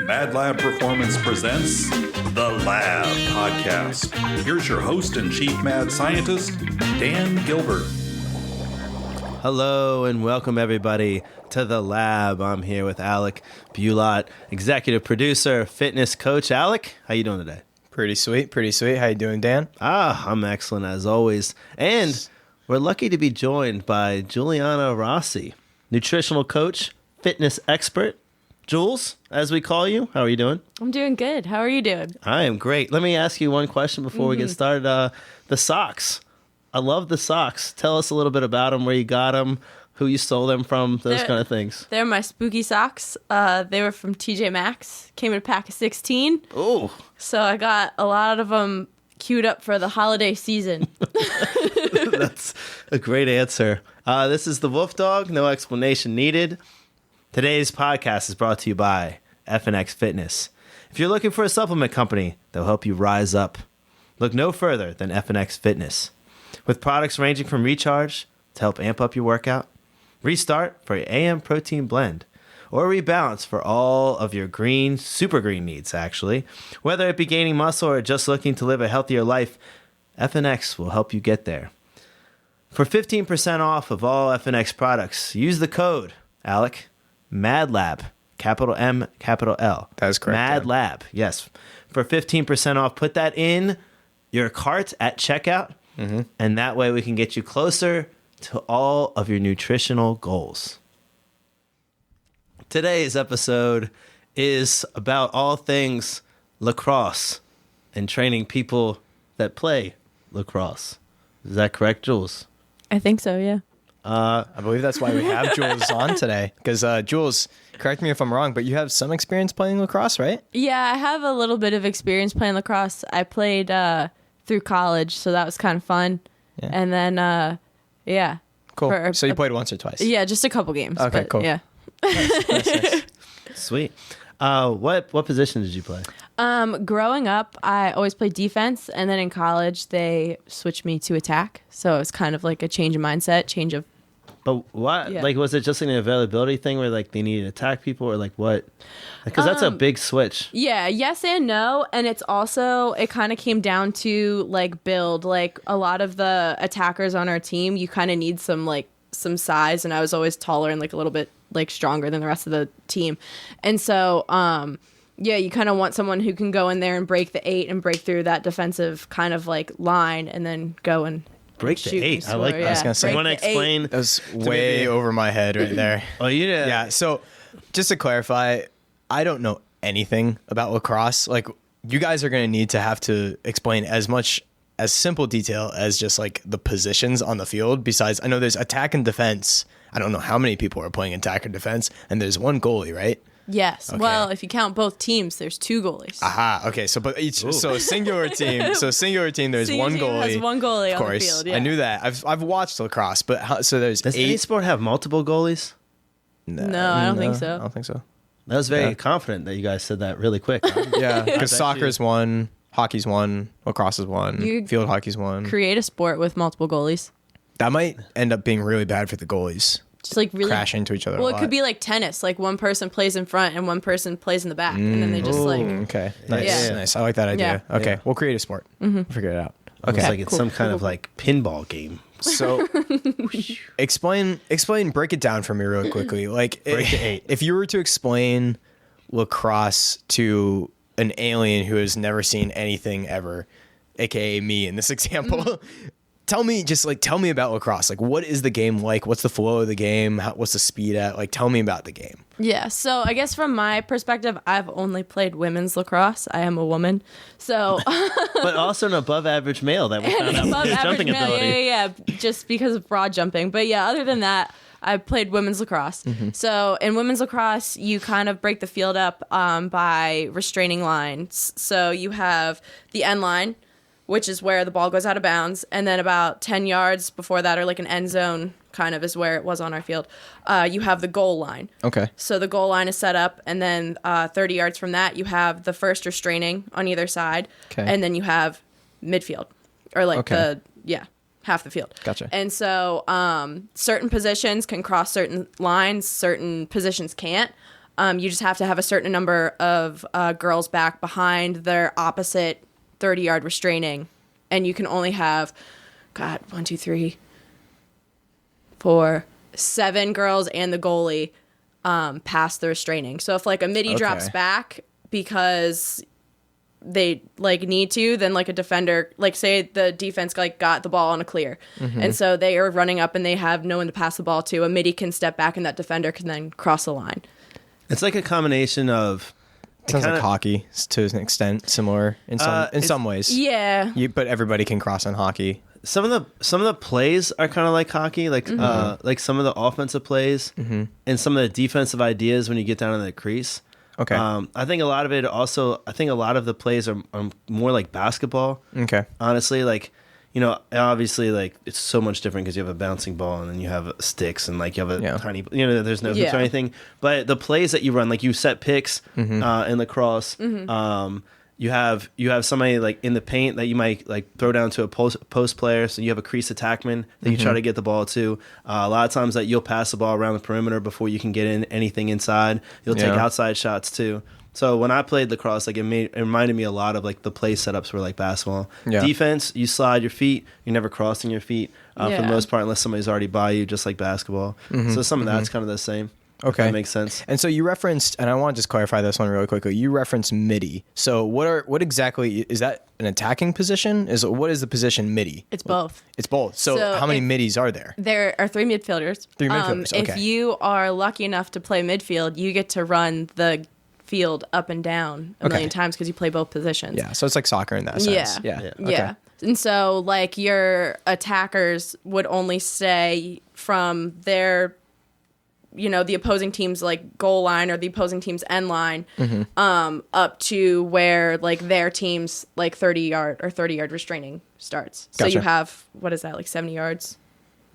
MadLab Performance presents The Lab Podcast. Here's your host and chief mad scientist, Dan Gilbert. Hello and welcome everybody to The Lab. I'm here with Alec, Bulat, executive producer, fitness coach. Alec, how you doing today? Pretty sweet. How you doing, Dan? I'm excellent as always. And we're lucky to be joined by Rossi, nutritional coach, fitness expert. Giules, as we call you, how are you doing? I'm doing good. How are you doing? I am great. Let me ask you one question before we get started. The socks. I love the socks. Tell us a little bit about them, where you got them, who you stole them from, those kind of things. They're my spooky socks. They were from TJ Maxx. Came in a pack of 16. Oh. So I got a lot of them queued up for the holiday season. That's a great answer. This is the Wolf Dog. No explanation needed. Today's podcast is brought to you by FNX Fitness. If you're looking for a supplement company that'll help you rise up, look no further than FNX Fitness. With products ranging from Recharge to help amp up your workout, Restart for your AM protein blend, or Rebalance for all of your green, super green needs, actually. Whether it be gaining muscle or just looking to live a healthier life, FNX will help you get there. For 15% off of all FNX products, use the code, Alec, MadLab, capital M, capital L. That is correct. MadLab, yes. For 15% off, put that in your cart at checkout, and that way we can get you closer to all of your nutritional goals. Today's episode is about all things lacrosse and training people that play lacrosse. Is that correct, Giules? I think so, yeah. I believe that's why we have Giules on today. Because Giules, correct me if I'm wrong, but you have some experience playing lacrosse, right? Yeah, I have a little bit of experience playing lacrosse. I played through college, so that was kind of fun. Yeah. And then, yeah. Cool. So you played once or twice? Yeah, just a couple games. Okay, but, cool. Yeah. Nice. Sweet. What position did you play? Growing up, I always played defense, and then in college, they switched me to attack. So it was kind of like a change of mindset, change of... But what? Yeah. Like, was it just an availability thing where, like, they needed to attack people, or, like, what? Because that's a big switch. Yeah, yes and no. And it's also, it kind of came down to, like, build. Like, a lot of the attackers on our team, you kind of need some size. And I was always taller and, like, a little bit, like, stronger than the rest of the team. And so, yeah, you kind of want someone who can go in there and break the 8 and break through that defensive kind of, like, line and then go and... Break the 8. I like that. I was going to say, you want to explain? That was way over my head right there. Oh, you did? Yeah, so just to clarify, I don't know anything about lacrosse. Like, you guys are going to need to have to explain as simple detail as just, like, the positions on the field. Besides, I know there's attack and defense. I don't know how many people are playing attack or defense, and there's one goalie, right? Yes. Okay. Well, if you count both teams, there's 2 goalies. Aha. Okay. So, but singular team. So singular team. There's one goalie. Has one goalie of course, on the field. Yeah. I knew that. I've watched lacrosse, but so there's Does 8. any sport have multiple goalies? No, I don't think so. I don't think so. I was very confident that you guys said that really quick. Yeah, because soccer's one, hockey's one, lacrosse is one, field hockey's one. Create a sport with multiple goalies. That might end up being really bad for the goalies. Just like really crash into each other. Well, it could be like tennis. Like one person plays in front and one person plays in the back, and then they just Okay, nice, Yeah. nice. I like that idea. Yeah. Okay, we'll create a sport. We'll figure it out. Okay, Okay, like it's some kind of like pinball game. So, explain, break it down for me real quickly. Like, Break the 8. If you were to explain lacrosse to an alien who has never seen anything ever, aka me in this example, tell me about lacrosse. Like, what is the game like? What's the flow of the game? What's the speed at? Like, tell me about the game. Yeah, so I guess from my perspective, I've only played women's lacrosse. I am a woman, so But also an above average male that we found out above with his average jumping male, ability. yeah, just because of broad jumping. But yeah, other than that, I played women's lacrosse. So in women's lacrosse, you kind of break the field up by restraining lines. So you have the end line, which is where the ball goes out of bounds, and then about 10 yards before that, or like an end zone kind of is where it was on our field, you have the goal line. Okay. So the goal line is set up, and then 30 yards from that, you have the first restraining on either side, and then you have midfield, or like half the field. Gotcha. And so certain positions can cross certain lines, certain positions can't. You just have to have a certain number of girls back behind their opposite 30-yard restraining, and you can only have, 1, 2, 3, 4, 7 girls and the goalie past the restraining. So if like a midi drops back because they like need to, then like a defender, like say the defense like got the ball on a clear, and so they are running up and they have no one to pass the ball to, a midi can step back and that defender can then cross the line. It's like a combination of... Sounds like hockey to an extent, similar in some ways. Yeah. But everybody can cross on hockey. Some of the plays are kind of like hockey, like some of the offensive plays and some of the defensive ideas when you get down in the crease. Okay. I think a lot of it also. I think a lot of the plays are more like basketball. Okay. Honestly, like, you know, obviously, like, it's so much different because you have a bouncing ball and then you have sticks and like you have a tiny, you know, there's no hoops or anything. But the plays that you run, like you set picks in lacrosse. You have somebody like in the paint that you might like throw down to a post player, so you have a crease attackman that you try to get the ball to. A lot of times that you'll pass the ball around the perimeter before you can get in anything inside. You'll take outside shots too. So when I played lacrosse, like it reminded me a lot of like the play setups were like basketball. Yeah. Defense, you slide your feet. You're never crossing your feet for the most part, unless somebody's already by you, just like basketball. So some of that's kind of the same. Okay. That makes sense. And so you referenced, and I want to just clarify this one really quickly. You referenced midi. So what exactly is that? An attacking position? What is the position midi? It's both. It's both. So how many middies are there? There are 3 midfielders. 3 midfielders. Okay. If you are lucky enough to play midfield, you get to run the field up and down a million times because you play both positions. Yeah. So it's like soccer in that sense. Yeah. Okay. Yeah. And so like your attackers would only stay from their, you know, the opposing team's like goal line or the opposing team's end line up to where like their team's like 30-yard restraining starts. Gotcha. So you have, what is that, like 70 yards?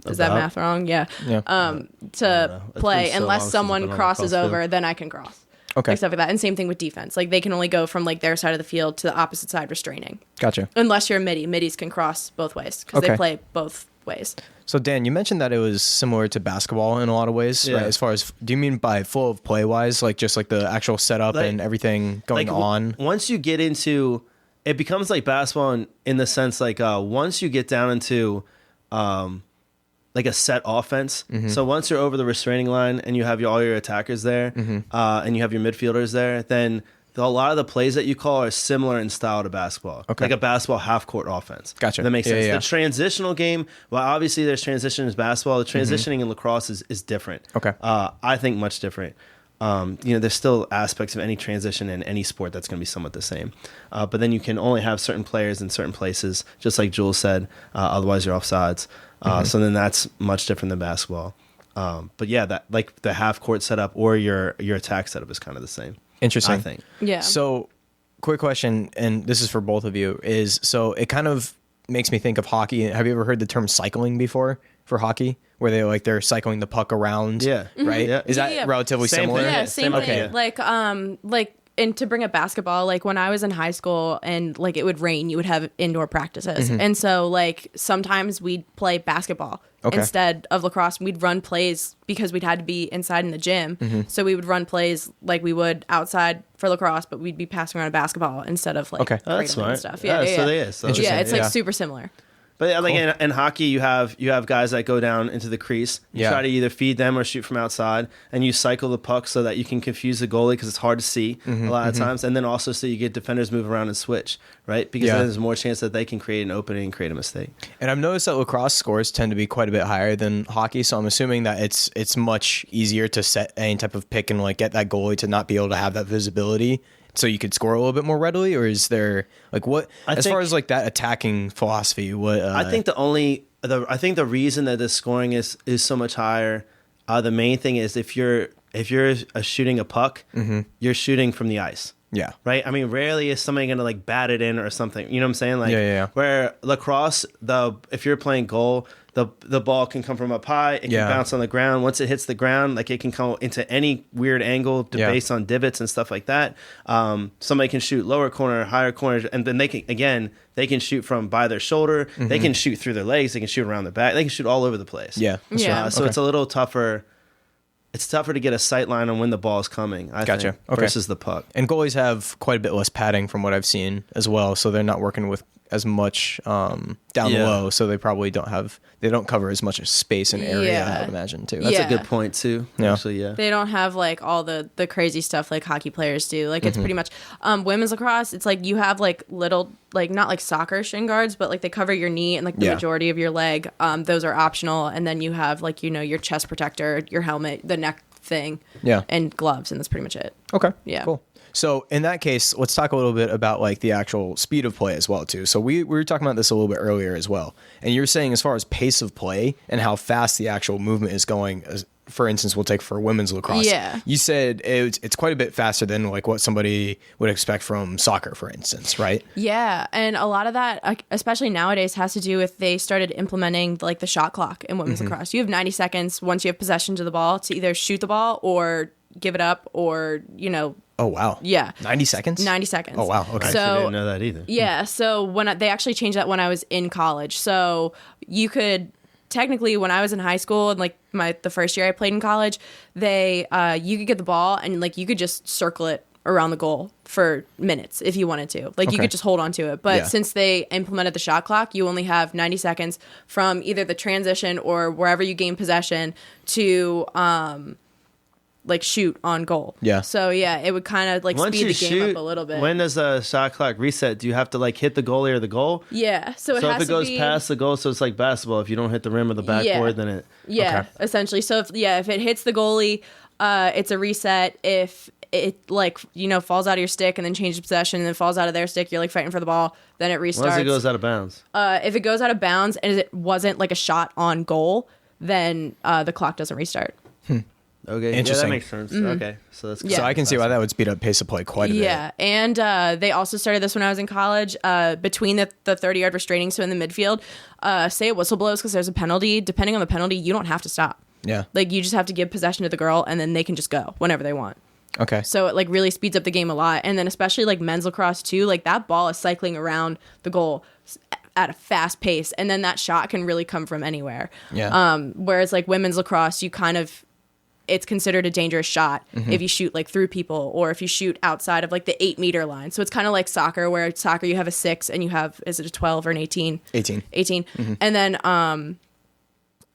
Is that math wrong? Yeah. To play so unless long since someone I've been on crosses the cross over, field. then I can cross. Okay. Like stuff like that. And same thing with defense. Like they can only go from like their side of the field to the opposite side restraining. Gotcha. Unless you're a midi. Middies can cross both ways because they play both ways. So Dan, you mentioned that it was similar to basketball in a lot of ways, right? As far as, do you mean by full of play wise, like just like the actual setup Like- and everything going on? Once you get into, it becomes like basketball in the sense like once you get down into like a set offense. So once you're over the restraining line and you have all your attackers there and you have your midfielders there, then a lot of the plays that you call are similar in style to basketball. Okay. Like a basketball half-court offense. Gotcha. That makes Yeah, sense. yeah. The transitional game, well, obviously there's transition in basketball. The transitioning in lacrosse is different. Okay. I think much different. You know, there's still aspects of any transition in any sport that's going to be somewhat the same. But then you can only have certain players in certain places, just like Giules said. Otherwise, you're offsides. So then that's much different than basketball. But yeah, that like the half court setup or your attack setup is kind of the same. Interesting. I think. Yeah. So, quick question, and this is for both of you, is so it kind of makes me think of hockey. Have you ever heard the term cycling before for hockey? Where they're cycling the puck around? Yeah. Right? Yeah. Is that Yeah. relatively Same similar? thing. Yeah, Same same idea. thing. Like, and to bring up basketball, like when I was in high school and like it would rain, you would have indoor practices. And so like sometimes we'd play basketball instead of lacrosse. We'd run plays because we'd had to be inside in the gym. So we would run plays like we would outside for lacrosse, but we'd be passing around a basketball instead of like Okay. Oh, that's cradling and smart. stuff. Yeah, So they is. So Interesting. yeah, it's like Yeah. super similar. But like in hockey, you have guys that go down into the crease. You try to either feed them or shoot from outside, and you cycle the puck so that you can confuse the goalie because it's hard to see a lot of times, and then also so you get defenders move around and switch, right? Because then there's more chance that they can create an opening and create a mistake. And I've noticed that lacrosse scores tend to be quite a bit higher than hockey, so I'm assuming that it's much easier to set any type of pick and like get that goalie to not be able to have that visibility, so you could score a little bit more readily. Or is there like what as far as like that attacking philosophy? What I think the reason that the scoring is so much higher, the main thing is if you're shooting a puck, you're shooting from the ice. Yeah. Right? I mean, rarely is somebody going to like bat it in or something. You know what I'm saying? Like, Yeah. Where lacrosse, if you're playing goal, the ball can come from up high. It can bounce on the ground. Once it hits the ground, like it can come into any weird angle based on divots and stuff like that. Somebody can shoot lower corner, higher corner, and then they can shoot from by their shoulder. They can shoot through their legs. They can shoot around their back. They can shoot all over the place. Yeah. Yeah. So it's a little tougher. it's tougher to get a sight line on when the ball is coming. I Gotcha. think, Okay. versus the puck. And goalies have quite a bit less padding from what I've seen as well, so they're not working with as much down Yeah. low, so they probably don't cover as much space and area, Yeah. I would imagine, too. That's Yeah. a good point too. Yeah. Actually, yeah. They don't have like all the crazy stuff like hockey players do. Like it's pretty much women's lacrosse. It's like you have like little like not like soccer shin guards, but like they cover your knee and like the Yeah. majority of your leg. Those are optional, and then you have like your chest protector, your helmet, the neck thing, Yeah. and gloves, and that's pretty much it. Okay. Yeah. Cool. So in that case, let's talk a little bit about like the actual speed of play as well too. So we were talking about this a little bit earlier as well. And you're saying as far as pace of play and how fast the actual movement is going, for instance, we'll take for women's lacrosse. Yeah. You said it's quite a bit faster than like what somebody would expect from soccer, for instance, right? Yeah, and a lot of that, especially nowadays, has to do with they started implementing like the shot clock in women's lacrosse. You have 90 seconds once you have possession to the ball to either shoot the ball or give it up, or Oh, wow. yeah, 90 seconds? 90 seconds. Oh, wow. Okay. I So didn't know that either. yeah, so they actually changed that when I was in college. So you could technically, when I was in high school and like the first year I played in college, you could get the ball and like you could just circle it around the goal for minutes if you wanted to. Like you Okay. could just hold on to it. But Yeah. since they implemented the shot clock, you only have 90 seconds from either the transition or wherever you gain possession to like shoot on goal. Yeah. So yeah, it would kind of like Once speed you the game shoot, up a little bit. when does a shot clock reset? Do you have to like hit the goalie or the goal? Yeah. So So has if it to goes be, past the goal, so it's like basketball. If you don't hit the rim or the backboard, then it. Yeah, Okay. essentially. So if it hits the goalie, it's a reset. If it like falls out of your stick and then changes possession and then falls out of their stick, you're like fighting for the ball. Then it restarts. Once it goes out of bounds. If it goes out of bounds and it wasn't like a shot on goal, then the clock doesn't restart. Okay, yeah, Interesting. that makes sense. Okay, so that's Yeah. So I can see why that would speed up pace of play quite a bit. Yeah, and they also started this when I was in college. Between the 30-yard restraining, so in the midfield, say a whistle blows because there's a penalty. Depending on the penalty, you don't have to stop. Yeah. Like you just have to give possession to the girl, and then they can just go whenever they want. Okay. So it like really speeds up the game a lot. And then especially like men's lacrosse too, like that ball is cycling around the goal at a fast pace, and then that shot can really come from anywhere. Yeah. Whereas like women's lacrosse, it's considered a dangerous shot if you shoot like through people or if you shoot outside of like the 8-meter line. So it's kind of like soccer, where soccer you have a 6 and you have, is it a 12 or an 18? 18. 18. And then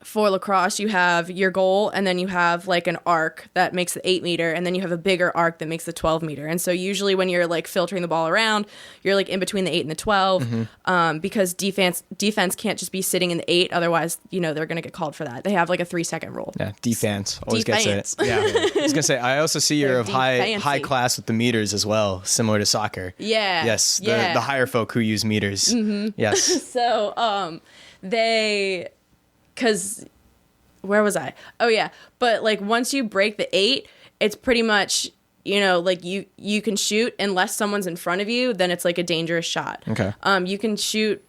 for lacrosse, you have your goal, and then you have like an arc that makes the 8-meter, and then you have a bigger arc that makes the 12-meter. And so usually when you're like filtering the ball around, you're like in between the 8 and the 12, because defense can't just be sitting in the 8. Otherwise, they're going to get called for that. They have like a 3-second rule. Yeah, defense always gets Defense. it. Yeah, I was gonna say I also see you're They're of high fancy. class with the meters as well, similar to soccer. Yeah. Yes, Yeah. the higher folk who use meters. Yes. So because where was I? Oh yeah, but like once you break the 8, it's pretty much like you can shoot unless someone's in front of you, then it's like a dangerous shot. Okay. You can shoot,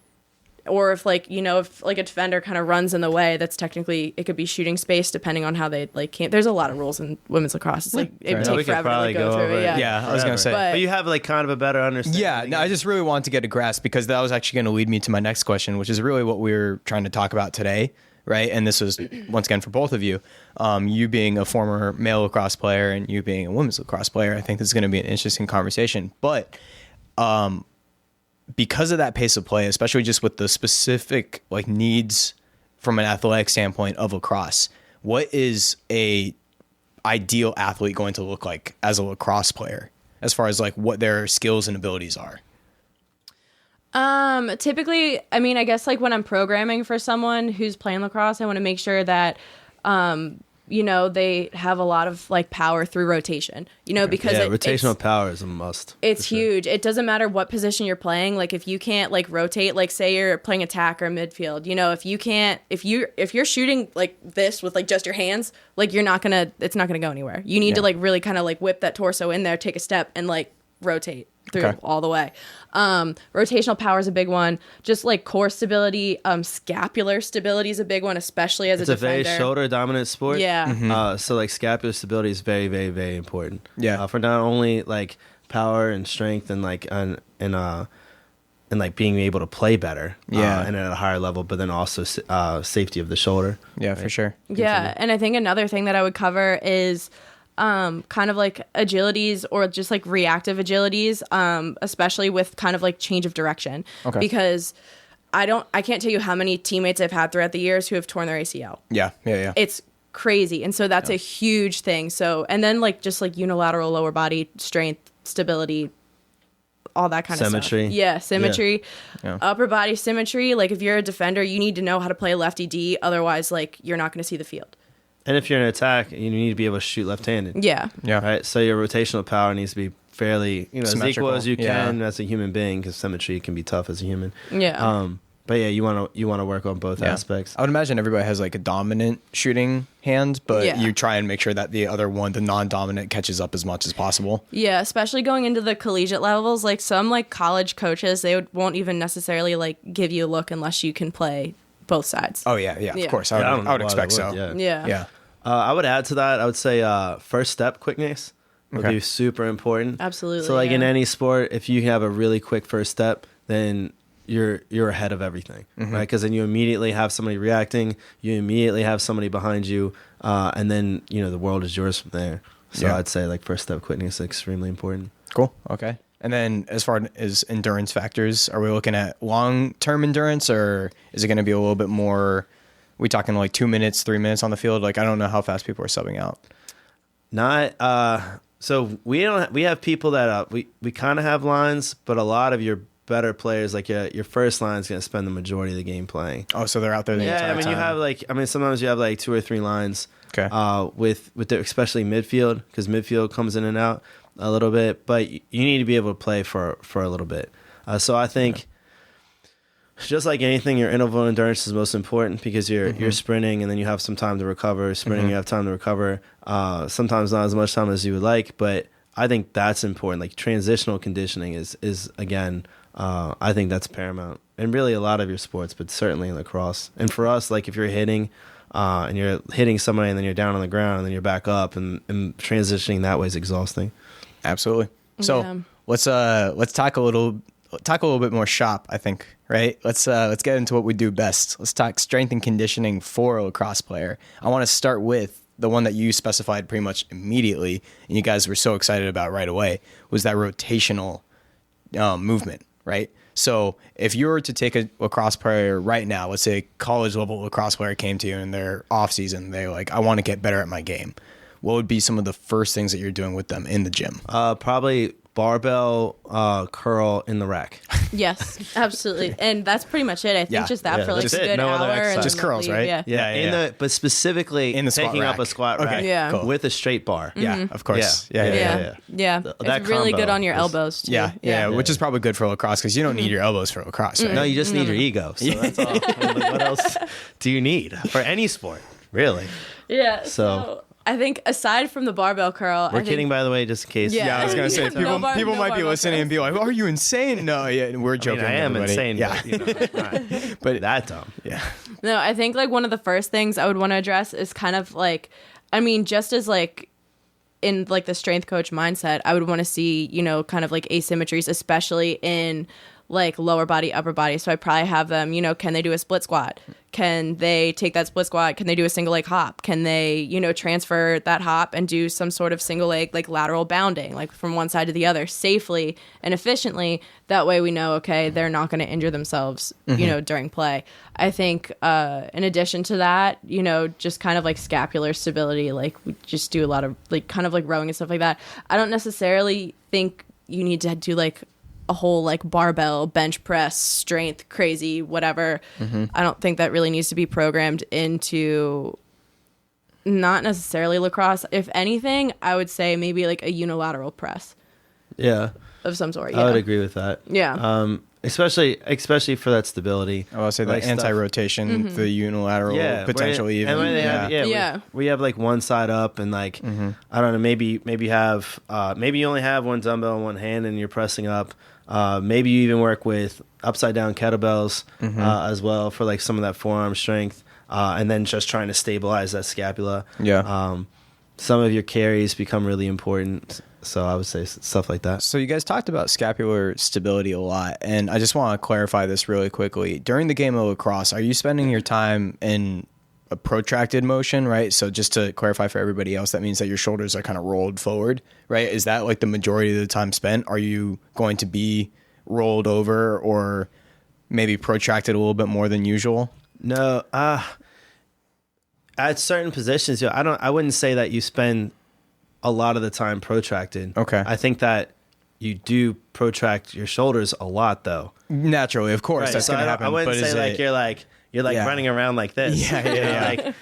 or if like if like a defender kind of runs in the way, that's technically, it could be shooting space depending on how they like can't. There's a lot of rules in women's lacrosse. It's like it would enough. We take could forever to probably like, go go through over it. it. Yeah, I was gonna say. But- But you have like kind of a better understanding. Yeah, no, I just really wanted to get a grasp because that was actually going to lead me to my next question, which is really what we were trying to talk about today, right? And this was, once again, for both of you. You being a former male lacrosse player and you being a women's lacrosse player, I think this is going to be an interesting conversation. But because of that pace of play, especially just with the specific like needs from an athletic standpoint of lacrosse, what is a ideal athlete going to look like as a lacrosse player, as far as like what their skills and abilities are? Typically, I mean, I guess like when I'm programming for someone who's playing lacrosse, I want to make sure that, they have a lot of like power through rotation, because Yeah, it's rotational power is a must. It's huge. It doesn't matter what position you're playing. Like if you can't like rotate, like say you're playing attack or midfield, if you're shooting like this with like just your hands, like it's not gonna go anywhere. You need to like really kind of like whip that torso in there, take a step, and like rotate through Okay. all the way. Rotational power is a big one. Just like core stability, scapular stability is a big one, especially as It's a a very defender. shoulder dominant sport. Yeah. So like scapular stability is very, very, very important. Yeah. For not only like power and strength and like and and like being able to play better, Yeah. and at a higher level, but then also safety of the shoulder. Yeah, for sure. Yeah, and I think another thing that I would cover is kind of like agilities or just like reactive agilities, especially with kind of like change of direction. Okay. Because I can't tell you how many teammates I've had throughout the years who have torn their ACL. Yeah. It's crazy. And so that's a huge thing. So, and then like just like unilateral lower body strength, stability, all that kind Symmetry. of stuff. Yeah, symmetry. Yeah. Upper body symmetry. Like if you're a defender, you need to know how to play lefty D. Otherwise, like you're not going to see the field. And if you're in attack, you need to be able to shoot left-handed. Yeah. Yeah. Right. So your rotational power needs to be fairly, as equal Symmetrical. as you can Yeah. as a human being, because symmetry can be tough as a human. Yeah. But yeah, you want to work on both aspects. I would imagine everybody has like a dominant shooting hand, but Yeah. you try and make sure that the other one, the non-dominant, catches up as much as possible. Yeah, especially going into the collegiate levels, like some like college coaches, won't even necessarily like give you a look unless you can play both sides. Oh yeah, Yeah. of course. Yeah, I don't would, know I would why expect they so. would, Yeah. I would add to that. I would say first step quickness would Okay. be super important. Absolutely, So like in yeah. any sport, if you have a really quick first step, then you're ahead of everything, right? Because then you immediately have somebody reacting, you immediately have somebody behind you, and then the world is yours from there. So Yeah. I'd say like first step quickness is extremely important. Cool. Okay. And then as far as endurance factors, are we looking at long-term endurance, or is it going to be a little bit more? We talking like 2 minutes, 3 minutes on the field? Like I don't know how fast people are subbing out. Not so we have people that we kind of have lines, but a lot of your better players, like your first line, is going to spend the majority of the game playing. Oh, so they're out there the entire Yeah, I mean time. you have sometimes you have like 2 or 3 lines. Okay. With especially midfield, because midfield comes in and out a little bit, but you need to be able to play for a little bit. So I think. Just like anything, your interval endurance is most important because you're sprinting and then you have some time to recover. Sprinting, you have time to recover. Sometimes not as much time as you would like, but I think that's important. Like transitional conditioning is again, I think that's paramount. And really a lot of your sports, but certainly in lacrosse. And for us, like if you're hitting and you're hitting somebody and then you're down on the ground and then you're back up and transitioning that way is exhausting. Absolutely. So let's talk a little bit more shop, I think, right? Let's get into what we do best. Let's talk strength and conditioning for a lacrosse player. I want to start with the one that you specified pretty much immediately, and you guys were so excited about right away, was that rotational movement, right? So if you were to take a lacrosse player right now, let's say a college level lacrosse player came to you in their off season, they're like, I want to get better at my game. What would be some of the first things that you're doing with them in the gym? Probably barbell curl in the rack. Yes, absolutely. And that's pretty much it. I think Yeah. just that Yeah, for like that's a it. good No other hour. exercise. And Just then curls, leave. right? Yeah. Yeah. But specifically In the squat taking up rack. a squat Okay, rack Yeah. cool. with a straight bar. Yeah, of course. Yeah. Yeah. Yeah. That It's really combo good on your is- elbows too. Yeah, which is probably good for lacrosse because you don't need your elbows for lacrosse, right? No, you just need your ego. So that's all. Like, what else do you need for any sport? Really? Yeah. So- So I think aside from the barbell curl, We're kidding, by the way, just in case. Yeah. Yeah, I was gonna say No people might be barbell listening and be like, "Are you insane?" No, yeah, we're I joking. mean, I am everybody. insane. Yeah, But, not, but that dumb. yeah, No, I think like one of the first things I would want to address is kind of like, I mean, just as like in like the strength coach mindset, I would want to see, kind of like asymmetries, especially in like lower body, upper body. So I probably have them, can they do a split squat? Can they take that split squat? Can they do a single leg hop? Can they, transfer that hop and do some sort of single leg, like lateral bounding, like from one side to the other safely and efficiently? That way we know, okay, they're not going to injure themselves, during play. I think in addition to that, just kind of like scapular stability, like we just do a lot of like kind of like rowing and stuff like that. I don't necessarily think you need to do like a whole like barbell bench press strength crazy whatever. I don't think that really needs to be programmed into not necessarily lacrosse. If anything, I would say maybe like a unilateral press Yeah, of some sort. I would agree with that. Yeah. Especially for that stability. I will say Like that stuff. anti-rotation, the unilateral potentially even. And when they have, Yeah. we have like one side up and like I don't know, maybe have maybe you only have one dumbbell in one hand and you're pressing up. Maybe you even work with upside down kettlebells as well for like some of that forearm strength, and then just trying to stabilize that scapula. Yeah. Some of your carries become really important. So I would say stuff like that. So you guys talked about scapular stability a lot, and I just want to clarify this really quickly. During the game of lacrosse, are you spending your time in a protracted motion, right? So just to clarify for everybody else, that means that your shoulders are kind of rolled forward, right? Is that like the majority of the time spent? Are you going to be rolled over or maybe protracted a little bit more than usual? No, at certain positions, I wouldn't say that you spend a lot of the time protracted. Okay. I think that you do protract your shoulders a lot, though. Naturally, of course, Right, that's so going to happen. I wouldn't but say like you're Yeah. running around like this. Yeah.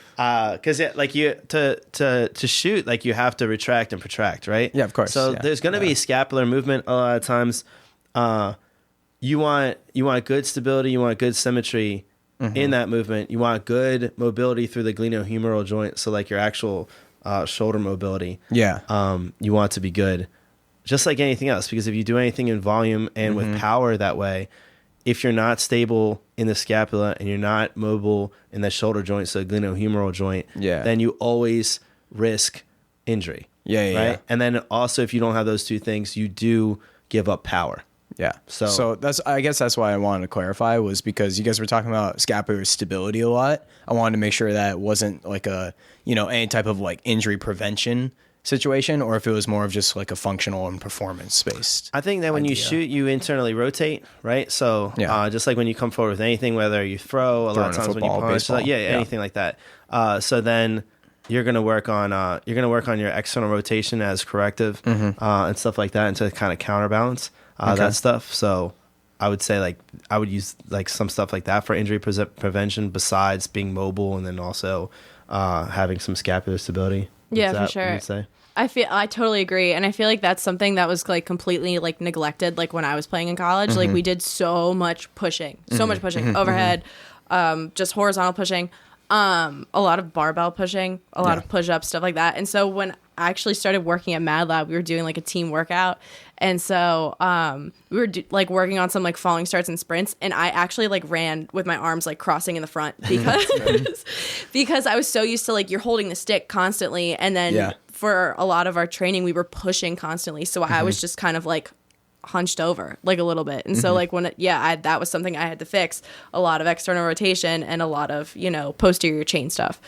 Because like you to shoot, like you have to retract and protract, right? Yeah, of course. So Yeah. there's going to be scapular movement a lot of times. You want good stability, you want good symmetry in that movement. You want good mobility through the glenohumeral joint, so like your actual shoulder mobility. Yeah. You want to be good, just like anything else. Because if you do anything in volume and with power that way, if you're not stable in the scapula and you're not mobile in the shoulder joint, so glenohumeral joint, then you always risk injury. Yeah. And then also, if you don't have those two things, you do give up power. Yeah. So I guess that's why I wanted to clarify, was because you guys were talking about scapular stability a lot. I wanted to make sure that it wasn't like any type of like injury prevention situation, or if it was more of just like a functional and performance based. I think that when you shoot, you internally rotate, right? So just like when you come forward with anything, whether you throw, a lot of times when you punch, baseball. anything like that. So then you're gonna work on your external rotation as corrective and stuff like that, and to kind of counterbalance that stuff. So I would say like I would use like some stuff like that for injury prevention, besides being mobile, and then also having some scapular stability. Yeah, for sure. Say? I totally agree, and I feel like that's something that was like completely like neglected. Like when I was playing in college, like we did so much pushing, overhead, just horizontal pushing, a lot of barbell pushing, a lot of push-ups, stuff like that. And so when I actually started working at MadLab, we were doing like a team workout, and so we were like working on some like falling starts and sprints, and I actually like ran with my arms like crossing in the front because I was so used to like you're holding the stick constantly, and then for a lot of our training we were pushing constantly, so I was just kind of like hunched over like a little bit, and so like when that was something I had to fix, a lot of external rotation and a lot of posterior chain stuff.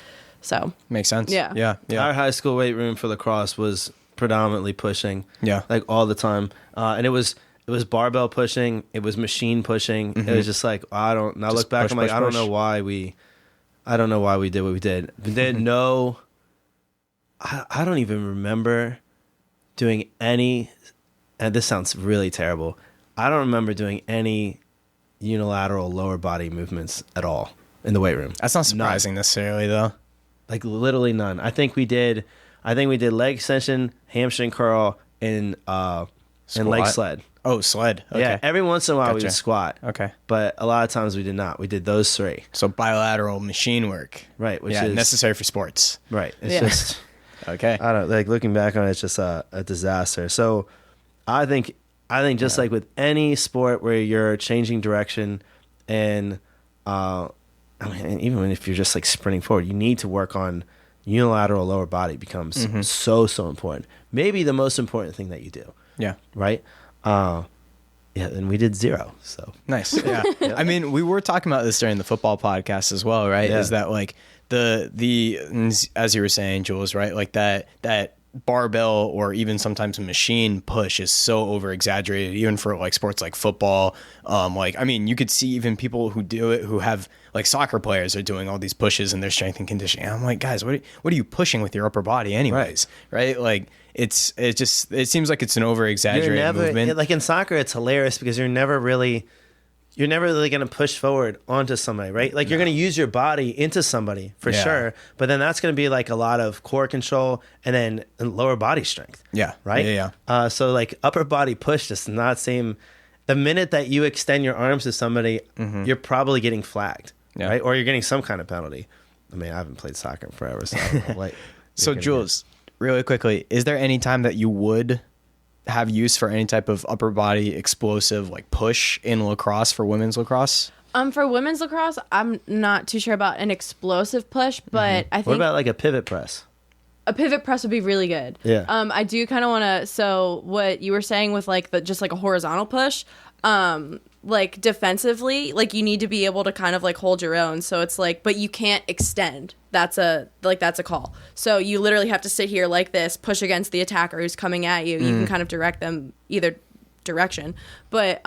So makes sense. Yeah. Our high school weight room for lacrosse was predominantly pushing. Like all the time. And it was barbell pushing. It was machine pushing. It was just like, I don't know why we did what we did. We did I don't even remember doing any, and this sounds really terrible, I don't remember doing any unilateral lower body movements at all in the weight room. That's not surprising necessarily, though. Like literally none. I think we did leg extension, hamstring curl, and leg sled. Oh, sled. Okay. Yeah, every once in a while we would squat. Okay. But a lot of times we did not. We did those three. So bilateral machine work. Right, which is is necessary for sports. Right. It's just okay. I don't like looking back on it, it's just a disaster. So I think just like with any sport where you're changing direction and even if you're just like sprinting forward, you need to work on unilateral lower body becomes so important. Maybe the most important thing that you do. Yeah. Right? And we did zero. So nice. Yeah. I mean, we were talking about this during the football podcast as well, right? Yeah. Is that like the as you were saying, Giules, right? Like that barbell or even sometimes a machine push is so over exaggerated, even for like sports like football. You could see even people who do it, who have like soccer players are doing all these pushes in their strength and conditioning. And I'm like, guys, what are you pushing with your upper body anyways? Right? Like it seems like it's an over exaggerated movement. Like in soccer, it's hilarious because you're never really going to push forward onto somebody, right? Like you're going to use your body into somebody for sure, but then that's going to be like a lot of core control and then lower body strength. Yeah. Right? Yeah. So like upper body push does not seem, the minute that you extend your arms to somebody, you're probably getting flagged, right? Or you're getting some kind of penalty. I mean, I haven't played soccer in forever, so I don't know what So Giules, really quickly, is there any time that you would have use for any type of upper body explosive like push in lacrosse for women's lacrosse? For women's lacrosse, I'm not too sure about an explosive push, but I think... What about like a pivot press? A pivot press would be really good. Yeah. I do kind of want to. So what you were saying with like just like a horizontal push, like defensively, like you need to be able to kind of like hold your own. So it's like, but you can't extend. That's a call. So you literally have to sit here like this, push against the attacker who's coming at you. You can kind of direct them either direction. But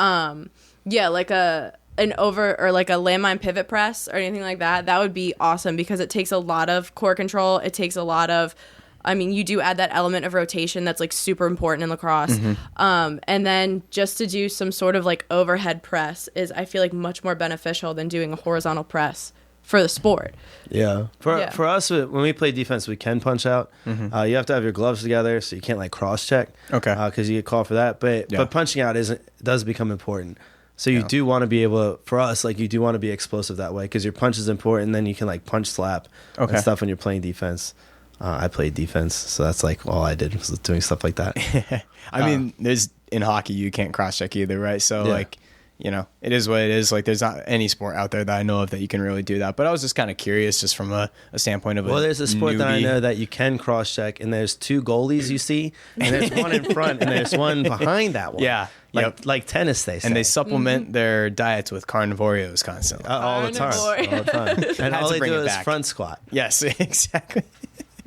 yeah, like an over or like a landmine pivot press or anything like that, that would be awesome because it takes a lot of core control. It takes a lot of, I mean, you do add that element of rotation that's like super important in lacrosse. And then just to do some sort of like overhead press is, I feel like, much more beneficial than doing a horizontal press for the sport. Yeah. For us, when we play defense, we can punch out. You have to have your gloves together, so you can't like cross check. Okay. Because you get called for that. But punching out does become important. So you do want to be able to, for us, like you do want to be explosive that way because your punch is important. And then you can like punch slap and stuff when you're playing defense. I played defense, so that's like all I did was doing stuff like that. I mean, there's in hockey you can't cross check either, right? So like, you know, it is what it is. Like, there's not any sport out there that I know of that you can really do that. But I was just kind of curious, just from a standpoint of there's a sport that I know that you can cross check, and there's two goalies you see, and there's one in front, and there's one behind that one. Yeah. Like tennis, they say. And they supplement their diets with carnivorios constantly. All the time. And all they do is front squat. Yes, exactly.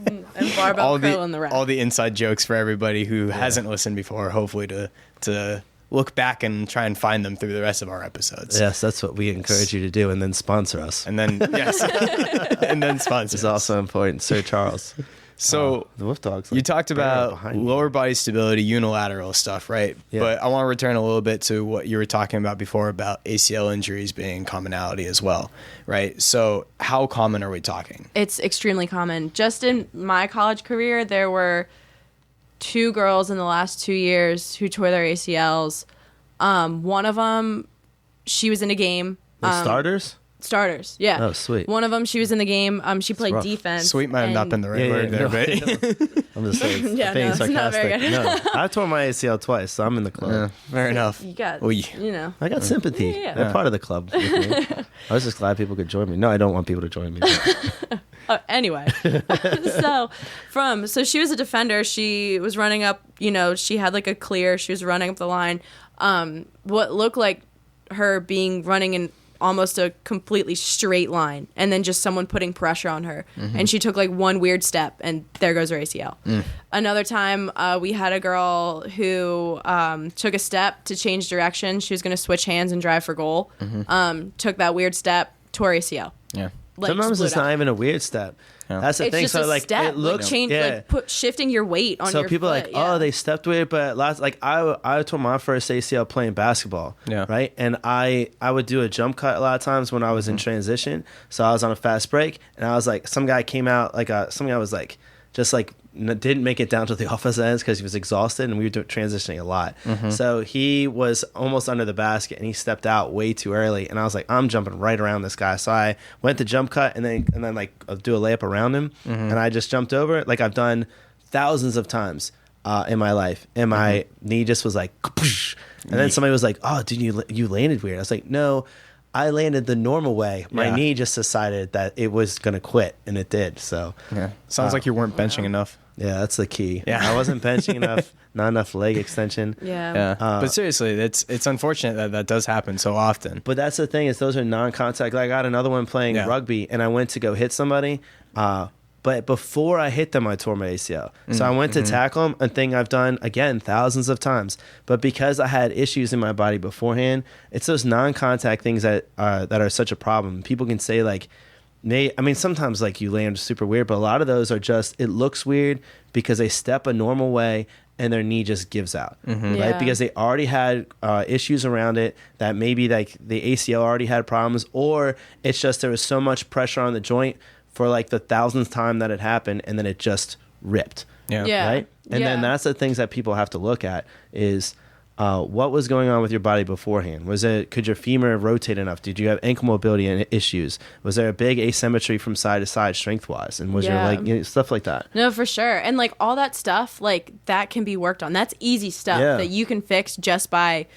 And barbell curl in the rack. All the inside jokes for everybody who hasn't listened before, hopefully to look back and try and find them through the rest of our episodes. Yes, that's what we encourage you to do, and then sponsor us. And then, yes, and then sponsor It's us. also important, Sir Charles. So the Wolf Dogs. You talked about lower body stability, unilateral stuff, right? Yeah. But I want to return a little bit to what you were talking about before about ACL injuries being commonality as well, right? So how common are we talking? It's extremely common. Just in my college career, there were 2 girls in the last 2 years who tore their ACLs. One of them, she was in a game. Starters, yeah. Oh, sweet. One of them, she was in the game. She played defense. Sweet might have not been the right word there, but I'm just saying, Yeah, being no, it's not very sarcastic. good. No, I tore my ACL twice, so I'm in the club. fair enough. You got, Well, you know. I got sympathy. Yeah. They're part of the club with me. I was just glad people could join me. No, I don't want people to join me. Anyway, so she was a defender. She was running up, she had like a clear. She was running up the line. What looked like her running in almost a completely straight line, and then just someone putting pressure on her. And she took like one weird step, and there goes her ACL. Another time, we had a girl who took a step to change direction. She was going to switch hands and drive for goal. Took that weird step, tore ACL. Yeah. Like, Sometimes it's out. not even a weird step. Yeah. That's the It's thing. just So a like step. it looks, Shifting your weight on so your people are foot. like, yeah. oh, they stepped weird, but I tore my first ACL playing basketball. Yeah. Right. And I would do a jump cut a lot of times when I was in transition. So I was on a fast break, and I was like, some guy came out some guy was like, just like didn't make it down to the offensive ends because he was exhausted, and we were transitioning a lot. So he was almost under the basket, and he stepped out way too early, and I was like, I'm jumping right around this guy. So I went to jump cut and then like do a layup around him, and I just jumped over it like I've done thousands of times in my life, and my knee just was like, and then somebody was like, oh, dude, you landed weird. I was like, no, I landed the normal way. My knee just decided that it was going to quit, and it did. So Sounds like you weren't benching enough. yeah, that's the key. Yeah. I wasn't benching enough, not enough leg extension. Yeah. But seriously, it's unfortunate that does happen so often. But that's the thing, is those are non-contact. Like, I got another one playing rugby, and I went to go hit somebody. But before I hit them, I tore my ACL. So I went to tackle them, a thing I've done, again, thousands of times. But because I had issues in my body beforehand, it's those non-contact things that are such a problem. People can say, like, sometimes, like, you land super weird, but a lot of those are just, it looks weird because they step a normal way and their knee just gives out, right? Yeah. Because they already had issues around it, that maybe, like, the ACL already had problems, or it's just there was so much pressure on the joint for like the 1000th time that it happened, and then it just ripped. Yeah. Right? And then that's the things that people have to look at is what was going on with your body beforehand? Could your femur rotate enough? Did you have ankle mobility issues? Was there a big asymmetry from side to side strength-wise? And was your leg, stuff like that? No, for sure. And like all that stuff, like that can be worked on. That's easy stuff that you can fix just by,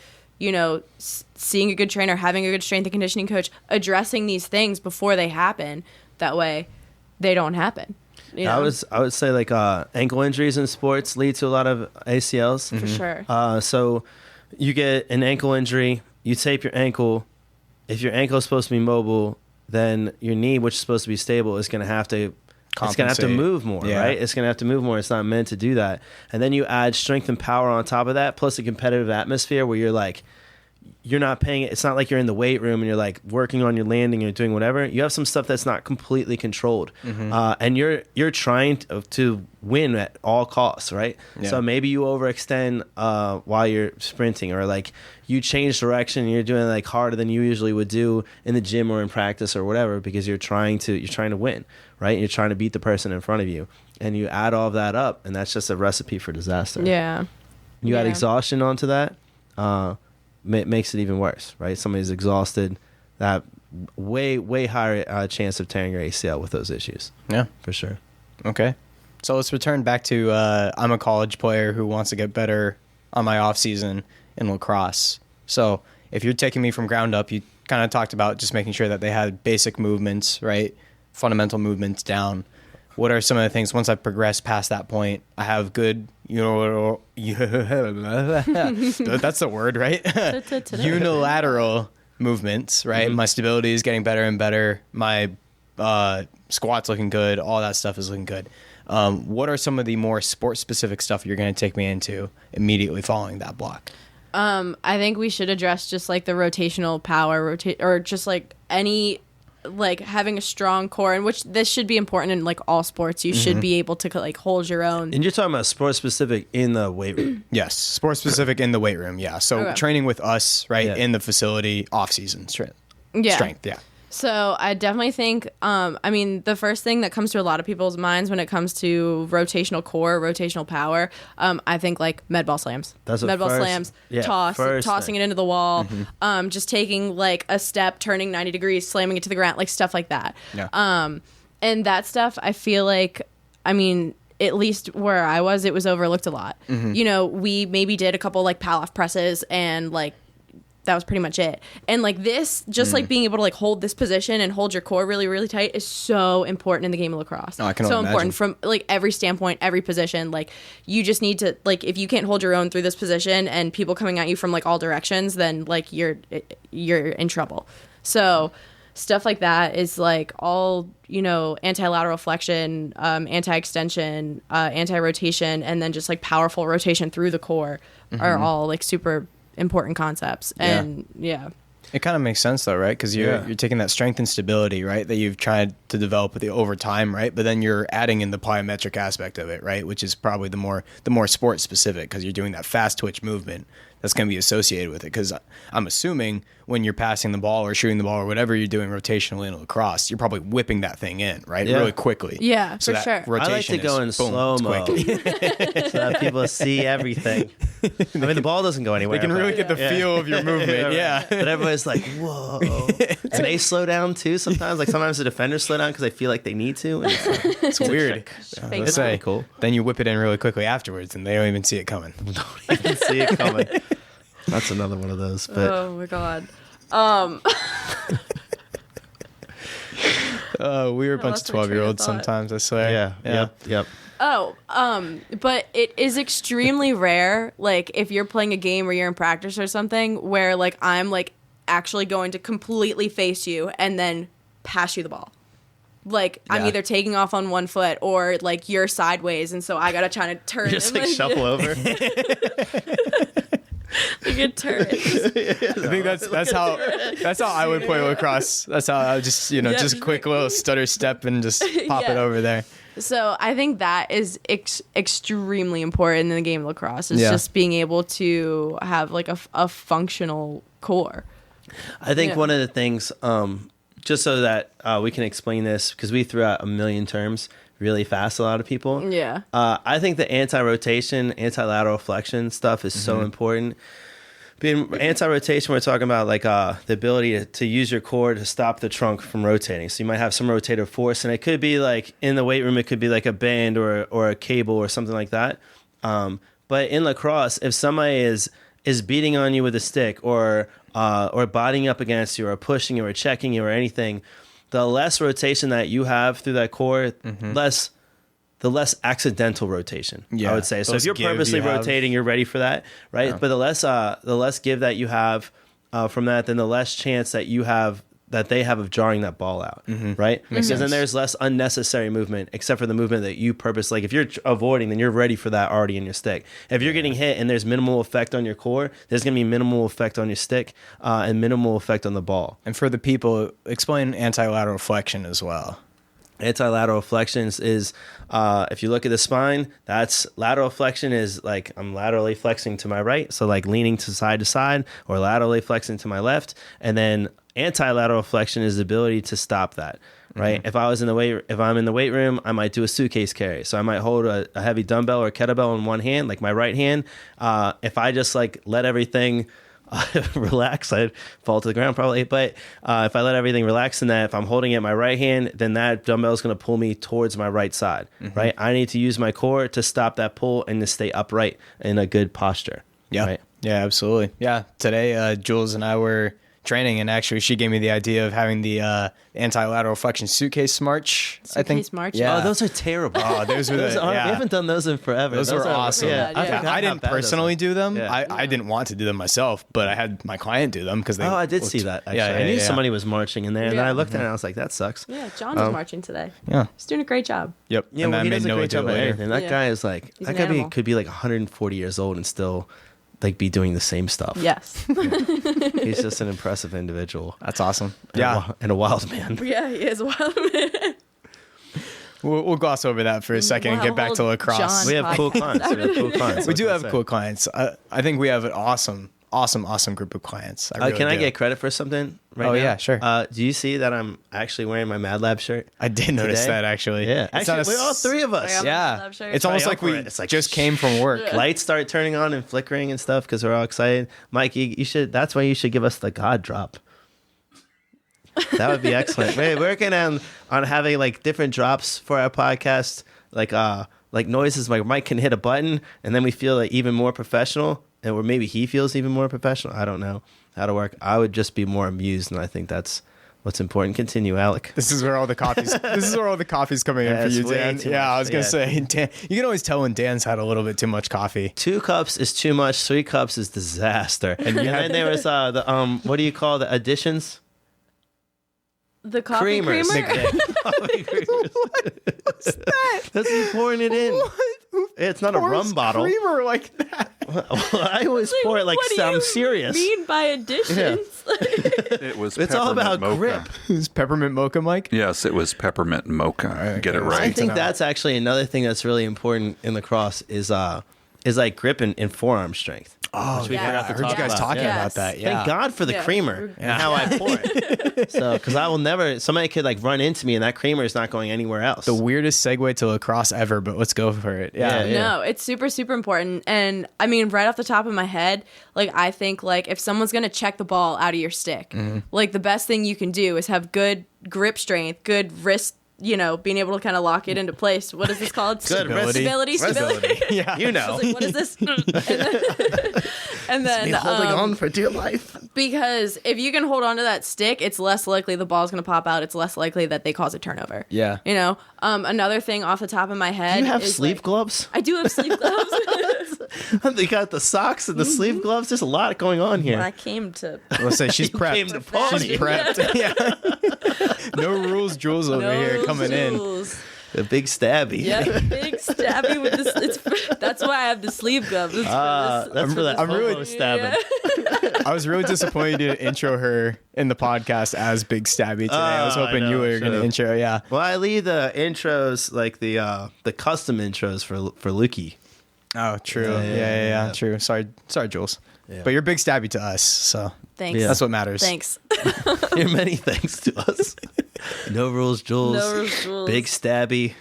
seeing a good trainer, having a good strength and conditioning coach, addressing these things before they happen. That way they don't happen. You know? I would say like ankle injuries in sports lead to a lot of ACLs. For sure. So you get an ankle injury, you tape your ankle. If your ankle is supposed to be mobile, then your knee, which is supposed to be stable, is going to have to move more, right? It's going to have to move more. It's not meant to do that. And then you add strength and power on top of that, plus a competitive atmosphere where you're like, you're not paying it. It's not like you're in the weight room and you're like working on your landing or doing whatever. You have some stuff that's not completely controlled, and you're trying to win at all costs, right? Yeah. So maybe you overextend while you're sprinting, or like you change direction and you're doing like harder than you usually would do in the gym or in practice or whatever, because you're trying to win, right? You're trying to beat the person in front of you, and you add all of that up, and that's just a recipe for disaster. Yeah. You add exhaustion onto that. Makes it even worse, right? Somebody's exhausted, that way higher chance of tearing your ACL with those issues. Yeah, for sure. Okay, so let's return back to I'm a college player who wants to get better on my off season in lacrosse. So if you're taking me from ground up, you kind of talked about just making sure that they had basic movements, right? Fundamental movements down. What are some of the things once I've progressed past that point? I have good, that's the word, right? Unilateral movements, right? My stability is getting better and better. My squat's looking good. All that stuff is looking good. What are some of the more sport-specific stuff you're going to take me into immediately following that block? I think we should address just like the rotational power, or just like any, like having a strong core, and which this should be important in like all sports. You should be able to like hold your own. And you're talking about sport specific in the weight room. Yes, sport specific in the weight room. Yeah, so training with us, right, in the facility, off season strength. Yeah. So I definitely think, I mean, the first thing that comes to a lot of people's minds when it comes to rotational core, rotational power, I think like med ball slams. That's med ball slams, tossing it into the wall, just taking like a step, turning 90 degrees, slamming it to the ground, like stuff like that. Yeah. And that stuff, I feel like, I mean, at least where I was, it was overlooked a lot. You know, we maybe did a couple like pal-off presses and like, that was pretty much it. And like this, just like being able to like hold this position and hold your core really, really tight is so important in the game of lacrosse. Oh, I can so imagine. important from like every standpoint, every position. Like you just need to, like, if you can't hold your own through this position and people coming at you from like all directions, then like you're in trouble. So stuff like that is like all, you know, anti-lateral flexion, anti-extension, anti-rotation, and then just like powerful rotation through the core are all like super important concepts. And it kind of makes sense though, right? Because you're taking that strength and stability, right, that you've tried to develop with over time, right? But then you're adding in the plyometric aspect of it, right, which is probably the more sport specific, because you're doing that fast twitch movement that's going to be associated with it. Because I'm assuming when you're passing the ball or shooting the ball or whatever you're doing rotationally in lacrosse, you're probably whipping that thing in, right, really quickly. Yeah, so for that sure. Rotation I like to go in slow-mo so that people see everything. I mean, the ball doesn't go anywhere. They can really get the feel of your movement. But everybody's like, whoa. And they slow down too sometimes. Like sometimes the defenders slow down because they feel like they need to. And it's weird. It's really cool. Then you whip it in really quickly afterwards and they don't even see it coming. Don't even see it coming. That's another one of those. But oh my God. We were a bunch of 12-year-olds sometimes, I swear. Yep. Oh, but it is extremely rare, like, if you're playing a game or you're in practice or something, where, like, I'm, like, actually going to completely face you and then pass you the ball. Like, I'm either taking off on one foot or, like, you're sideways, and so I gotta try to turn. You just, like, shuffle over. Like a turret. I think that's how I would play lacrosse. That's how I would just, just quick little stutter step and just pop it over there. So I think that is extremely important in the game of lacrosse, is just being able to have like a functional core. I think one of the things, just so that we can explain this, because we threw out a million terms really fast, a lot of people. Yeah. I think the anti-rotation, anti-lateral flexion stuff is so important. Being anti-rotation, we're talking about like the ability to use your core to stop the trunk from rotating. So you might have some rotative force, and it could be like in the weight room, it could be like a band or a cable or something like that. But in lacrosse, if somebody is beating on you with a stick or bodying up against you or pushing you or checking you or anything, the less rotation that you have through that core, less the less accidental rotation. Yeah, I would say. So less if you're give purposely you have. rotating, you're ready for that, right? Yeah. But the less give that you have from that, then the less chance that you have that they have of jarring that ball out, right? Because then there's less unnecessary movement, except for the movement that you purpose. Like if you're avoiding, then you're ready for that already in your stick. If you're getting hit and there's minimal effect on your core, there's going to be minimal effect on your stick and minimal effect on the ball. And for the people, explain anti-lateral flexion as well. Anti-lateral flexions is if you look at the spine, that's lateral flexion is like I'm laterally flexing to my right, so like leaning to side, or laterally flexing to my left, and then anti-lateral flexion is the ability to stop that, right? If I'm in the weight room, I might do a suitcase carry, so I might hold a heavy dumbbell or kettlebell in one hand, like my right hand. If I just like let everything relax, I'd fall to the ground probably. But if I let everything relax in that, if I'm holding it in my right hand, then that dumbbell is going to pull me towards my right side, right? I need to use my core to stop that pull and to stay upright in a good posture. Yeah. Right? Yeah, absolutely. Yeah. Today, Giules and I were training, and actually she gave me the idea of having the anti-lateral flexion suitcase march. I think. Suitcase march? Yeah. Oh, those are terrible. Oh, those were Those the, aren't- yeah. We haven't done those in forever. Those were awesome. Yeah, Yeah. forgot I how didn't bad those personally are. do them. Yeah. I didn't want to do them myself, but I had my client do them because they. Oh, I did looked- see that. Actually. Yeah, I knew yeah. somebody was marching in there, and then Yeah. I looked at it and I was like, "That sucks." Yeah, John was marching today. Yeah. He's doing a great job. Yep. Yeah, and well, I he made does a Noah great do job it at later. everything. That Yeah. guy is like, He's that an guy animal. could be like 140 years old and still like be doing the same stuff. Yes. He's just an impressive individual. That's awesome. And Yeah. and a wild man. Yeah, he is a wild man. We'll gloss over that for a second and Wow, get back to hold lacrosse. John. We have cool clients. We do have cool clients. I think we have an awesome group of clients. I really Can I do. get credit for something right Oh, now? yeah, sure. Do you see that I'm actually wearing my MadLab shirt? I did notice today? that actually. Yeah. It's not Actually, a we're all three of us. Yeah. Yeah. MadLab shirt. It's almost Try like out for we it. It's like, just came from work. Lights start turning on and flickering and stuff because we're all excited. Mike, you should. That's why you should give us the God drop. That would be excellent. We're working on having like different drops for our podcast, like noises. Like Mike can hit a button, and then we feel like even more professional, or maybe he feels even more professional. I don't know how to work. I would just be more amused, and I think that's what's important. Continue, Alec. This is where all the coffee's. This is where all the coffee's coming in Yeah, for it's you, way Dan. too Yeah, much. I was gonna Yeah. say, Dan. You can always tell when Dan's had a little bit too much coffee. 2 cups is too much. 3 cups is disaster. And then there was the what do you call the additions? The coffee Creamers. creamer? Coffee creamers. What's that? That's you pouring it in. It's not a rum bottle. Creamer like that. Well, I always pour it like What do I'm you serious. mean by additions? It was It's all about peppermint mocha. grip. Is peppermint mocha, Mike? Yes, it was peppermint mocha. Get it okay. right. I think know. that's actually another thing that's really important in lacrosse is like grip and forearm strength. Oh, Which we yeah. forgot I to heard you talk guys about. talking Yes. about that. Yeah. Thank God for the Yeah. creamer and how I pour it. So, because I will never, somebody could like run into me and that creamer is not going anywhere else. The weirdest segue to lacrosse ever, but let's go for it. Yeah. Yeah. No, it's super, super important. And I mean, right off the top of my head, like I think like if someone's gonna check the ball out of your stick, like the best thing you can do is have good grip strength, good wrist, being able to kind of lock it into place. What is this called? Good Stability. Stability. Yeah. You I know. was like, what is this? and then, Be holding on for dear life. because if you can hold on to that stick, it's less likely the ball's going to pop out. It's less likely that they cause a turnover. Yeah. Another thing off the top of my head. Do you have is, sleeve like, gloves? I do have sleeve gloves. They got the socks and the sleeve gloves. There's a lot going on here. When I came to Let's say she's prepped. came to party. She's prepped. Yeah. No rules, Jules over here coming in. rules. The big stabby. Yeah, big stabby with this. That's why I have the sleeve gloves. It's That's for that I'm really- elbow stabbing. I was really disappointed you didn't intro her in the podcast as Big Stabby today. I was I hoping know, you were going to should've. intro. Yeah. Well, I leave the intros, like the custom intros for Lukey. Oh, true. Yeah, Yeah. True. Sorry, Jules. Yeah. But you're Big Stabby to us, so Thanks. Yeah. that's what matters. Thanks. You're many thanks to us. No rules, Jules. No rules, Jules. Big stabby.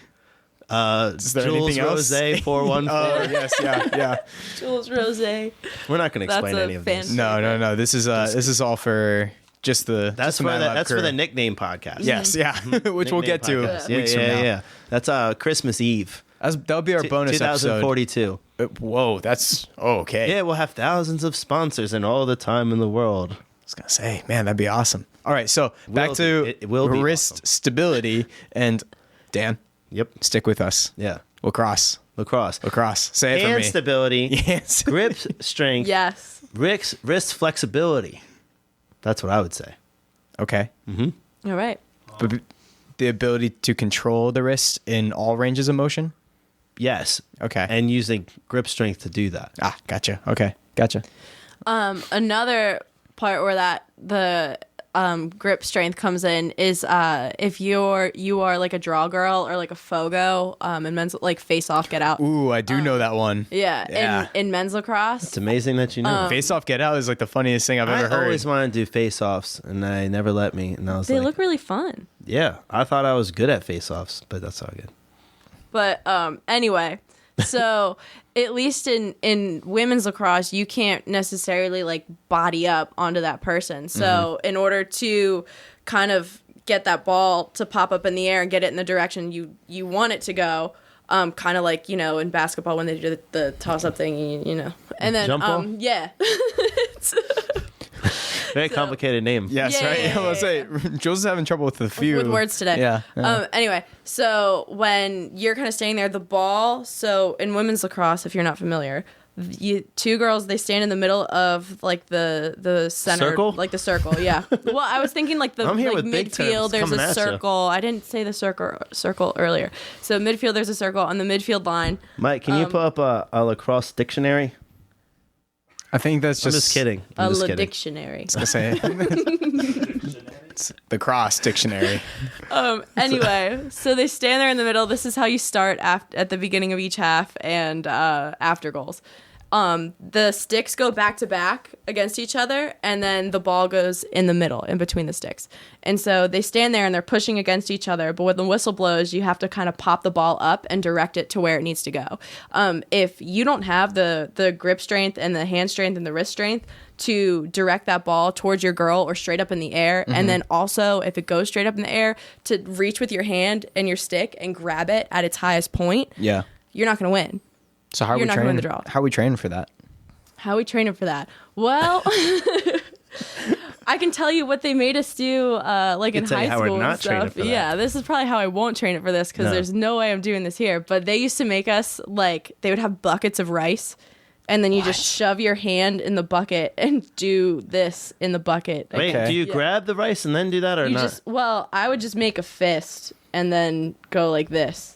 Is there Jules anything else? Rose 414. Oh yes, yeah. Jules Rose. We're not going to That's explain a any of this. fan- No. This is all for just the. That's just the for MadLab that's crew. for the nickname podcast. Yes, yeah. Which we'll Nickname get to podcast. Yeah, weeks from now. yeah. That's Christmas Eve. That'll be our bonus episode. 2042. Whoa, that's okay. Yeah, we'll have thousands of sponsors and all the time in the world. I was gonna say, man, that'd be awesome. All right, so back to It will be wrist awesome. stability, and Dan, Yep. stick with us. Yeah. Lacrosse. Say it for Hand me. stability, Yes. grip strength, Yes. wrist flexibility. That's what I would say. Okay. All right. But the ability to control the wrist in all ranges of motion. Yes. Okay. And using grip strength to do that. Gotcha. Okay. Gotcha. Another part where the grip strength comes in is if you are like a draw girl or like a fogo in men's like face off get out. Ooh, I do know that one. Yeah. In men's lacrosse. It's amazing that you know. Face off, get out is like the funniest thing I've ever heard. I always wanted to do face-offs, and they never let me. And I was They like, look really fun. yeah, I thought I was good at face-offs, but that's all good. But anyway, so at least in women's lacrosse, you can't necessarily like body up onto that person. So in order to kind of get that ball to pop up in the air and get it in the direction you want it to go, kind of like, in basketball when they do the toss-up thing, and then Jump ball? yeah. Very complicated name. Yes, Yeah, right? yeah, yeah, I was say, Jules is having trouble with the few. With words today. Yeah. Anyway, so when you're kind of staying there, the ball, so in women's lacrosse, if you're not familiar, two girls, they stand in the middle of like the center. Circle? Like the circle, yeah. Well, I was thinking like the I'm here like with big terms midfield, there's coming a at ya. circle. I didn't say the circle earlier. So midfield, there's a circle on the midfield line. Mike, can you pull up a lacrosse dictionary? I think that's I'm just kidding. A I'm just kidding. dictionary. I was gonna say. It's the cross dictionary. Anyway, so they stand there in the middle. This is how you start at the beginning of each half and after goals. The sticks go back to back against each other, and then the ball goes in the middle, in between the sticks. And so they stand there and they're pushing against each other, but when the whistle blows, you have to kind of pop the ball up and direct it to where it needs to go. If you don't have the grip strength and the hand strength and the wrist strength to direct that ball towards your girl or straight up in the air, and then also if it goes straight up in the air, to reach with your hand and your stick and grab it at its highest point, Yeah. you're not going to win. So how are You're we not gonna win training? the draw. How are we training for that? How are we training for that? Well, I can tell you what they made us do, like in tell you high how we're school and not training stuff. for that. Yeah, this is probably how I won't train it for this because No. there's no way I'm doing this here. But they used to make us like they would have buckets of rice, and then you just shove your hand in the bucket and do this in the bucket. Wait, Okay. do you Yeah. grab the rice and then do that or You not? I would just make a fist and then go like this.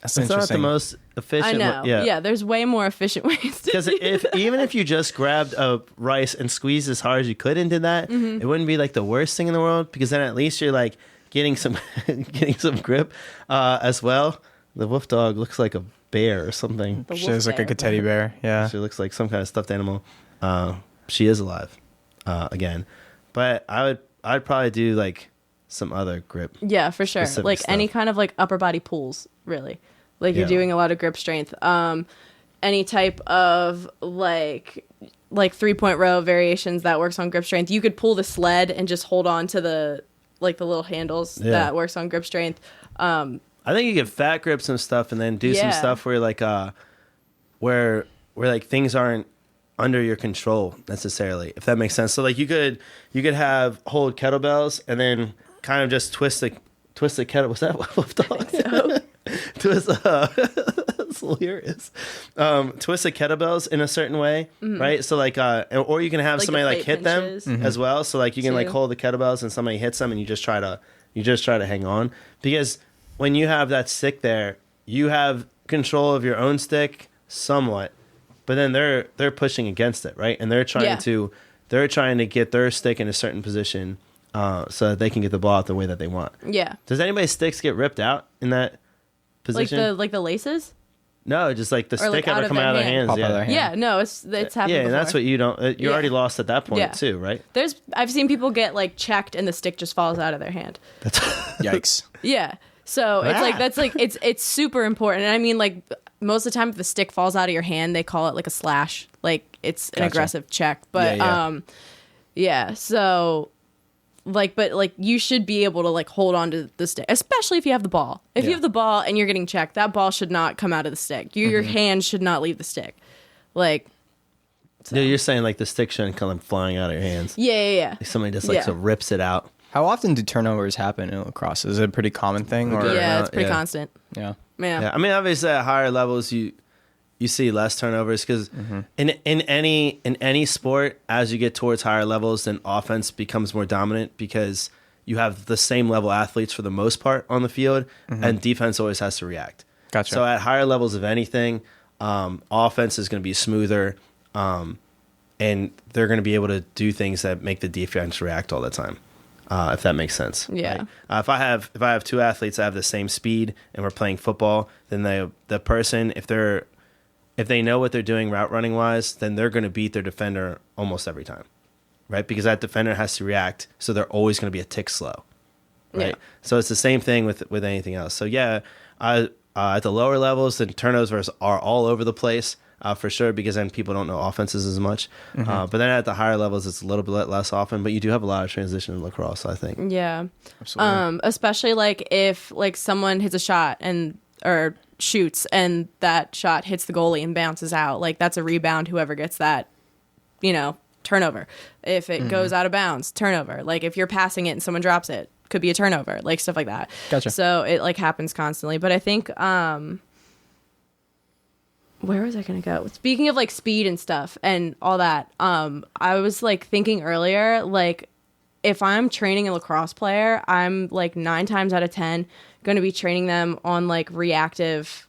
That's It's not interesting. the most efficient. I know. Yeah, there's way more efficient ways to Because even if you just grabbed a rice and squeezed as hard as you could into that, it wouldn't be like the worst thing in the world. Because then at least you're like getting some grip as well. The wolf dog looks like a bear or something. The She wolf looks like bear. a teddy bear. Yeah. She looks like some kind of stuffed animal. She is alive again, but I'd probably do like some other grip. Yeah, for sure. Specific Like stuff. any kind of like upper body pulls, really. Like Yeah. you're doing a lot of grip strength. Any type of like 3-point row variations that works on grip strength. You could pull the sled and just hold on to the little handles Yeah. that works on grip strength. I think you get fat grips and stuff, and then do some Yeah. stuff where like where like things aren't under your control necessarily, if that makes sense. So like you could hold kettlebells and then kind of just twist the kettle. Was that wolf dog? So Twist. That's hilarious. Twist the kettlebells in a certain way, right? So like, or you can have Like the somebody like plate hit them pinches. as well. So like you can like Too. hold the kettlebells and somebody hits them and you just try to hang on, because when you have that stick there, you have control of your own stick somewhat, but then they're pushing against it, right? And they're trying to get their stick in a certain position so that they can get the ball out the way that they want. yeah. Does anybody's sticks get ripped out in that position? Like the laces? No, just like the Or, like, stick ever come out of their hands. Pop out Yeah. of their hand. Yeah, no, it's happened Yeah, and before. that's what you don't. You're Yeah. already lost at that point Yeah. too, right? I've seen people get like checked and the stick just falls out of their hand. Yikes. Yeah. So it's like Ah. that's like it's super important. And I mean, like most of the time if the stick falls out of your hand, they call it like a slash. Like it's an Gotcha. aggressive check. But Yeah, yeah. So but you should be able to like hold on to the stick, especially if you have the ball. If you Yeah. have the ball and you're getting checked, that ball should not come out of the stick. Your hand should not leave the stick. Like Yeah, you're saying like the stick shouldn't come flying out of your hands. yeah. Somebody just like Yeah. so rips it out. How often do turnovers happen in lacrosse? Is it a pretty common thing? Or Yeah, it's pretty Yeah. constant. yeah. Yeah. I mean, obviously at higher levels, you see less turnovers because in any sport, as you get towards higher levels, then offense becomes more dominant because you have the same level athletes for the most part on the field, and defense always has to react. Gotcha. So at higher levels of anything, offense is going to be smoother, and they're going to be able to do things that make the defense react all the time. If that makes sense. Yeah. Right? If I have two athletes that have the same speed and we're playing football, then the person, if they know what they're doing route running wise, then they're going to beat their defender almost every time, right? Because that defender has to react, so they're always going to be a tick slow, right? Yeah. So it's the same thing with anything else. So yeah, at the lower levels, the turnovers are all over the place. For sure, because then people don't know offenses as much. But then at the higher levels, it's a little bit less often. But you do have a lot of transition in lacrosse, I think. Yeah. Absolutely. Especially like if like someone hits a shot or shoots and that shot hits the goalie and bounces out, like that's a rebound. Whoever gets that, turnover. If it goes out of bounds, turnover. Like if you're passing it and someone drops it, could be a turnover. Like stuff like that. Gotcha. So it like happens constantly. But I think where was I going to go? Speaking of like speed and stuff and all that, I was like thinking earlier, like if I'm training a lacrosse player, I'm like 9 times out of 10 going to be training them on like reactive,